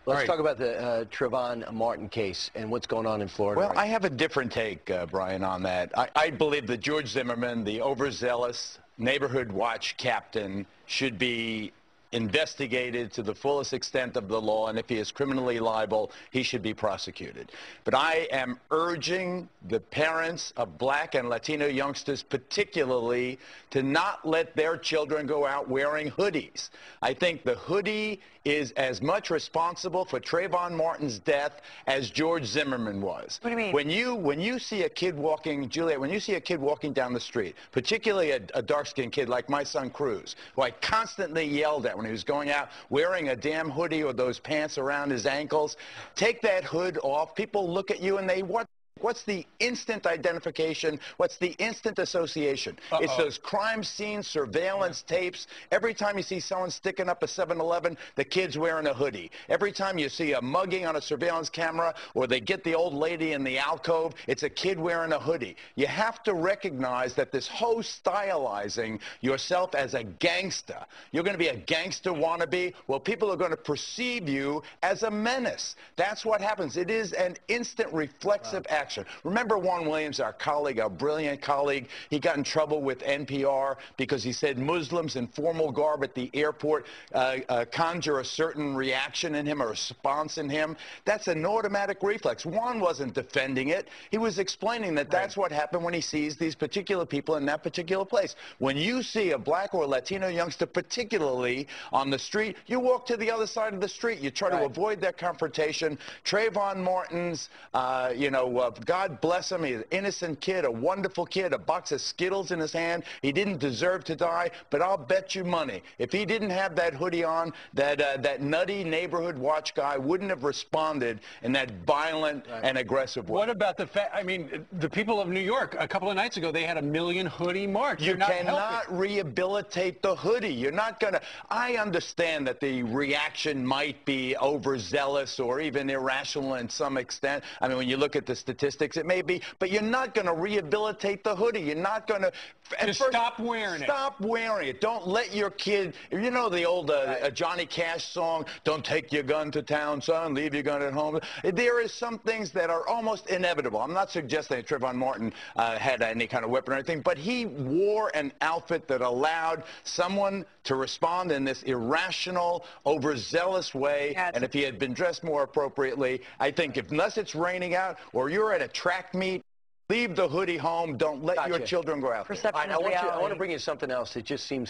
Let's talk about the Trayvon Martin case and what's going on in Florida. Well, I have a different take, Brian, on that. I believe that George Zimmerman, the overzealous neighborhood watch captain, should be investigated to the fullest extent of the law, and if he is criminally liable, he should be prosecuted. But I am urging the parents of Black and Latino youngsters particularly to not let their children go out wearing hoodies. I think the hoodie is as much responsible for Trayvon Martin's death as George Zimmerman was. What do you mean? When you see a kid walking, Juliet, when you see a kid walking down the street, particularly a dark-skinned kid like my son Cruz, who I constantly yelled at when he was going out wearing a damn hoodie or those pants around his ankles, take that hood off. People look at you and they what's the instant identification? What's the instant association? It's those crime scene surveillance tapes. Every time you see someone sticking up a 7-Eleven, the kid's wearing a hoodie. Every time you see a mugging on a surveillance camera or they get the old lady in the alcove, it's a kid wearing a hoodie. You have to recognize that this whole stylizing yourself as a gangster, you're going to be a gangster wannabe, well, people are going to perceive you as a menace. That's what happens. It is an instant reflexive action. Remember Juan Williams, our colleague, our brilliant colleague, he got in trouble with NPR because he said Muslims in formal garb at the airport conjure a certain reaction in him, a response in him. That's an automatic reflex. Juan wasn't defending it. He was explaining that that's what happened when he sees these particular people in that particular place. When you see a Black or Latino youngster, particularly on the street, you walk to the other side of the street. You try to avoid that confrontation. Trayvon Martin's, God bless him. He's an innocent kid, a wonderful kid, a box of Skittles in his hand. He didn't deserve to die, but I'll bet you money, if he didn't have that hoodie on, that nutty neighborhood watch guy wouldn't have responded in that violent and aggressive way. What about the fact, I mean, the people of New York, a couple of nights ago, they had a 1 million hoodie march. You cannot rehabilitate the hoodie. You're not going to. I understand that the reaction might be overzealous or even irrational in some extent. I mean, when you look at the statistics, it may be, but you're not going to rehabilitate the hoodie. You're not going to. Just stop wearing it. Stop wearing it. Don't let your kid. You know the old Johnny Cash song, "Don't take your gun to town, son. Leave your gun at home." There is some things that are almost inevitable. I'm not suggesting that Trayvon Martin had any kind of weapon or anything, but he wore an outfit that allowed someone to respond in this irrational, overzealous way. And if he had been dressed more appropriately, I think, unless it's raining out or you're at a track meet, leave the hoodie home. Don't let your children go out there. I want to bring you something else that just seems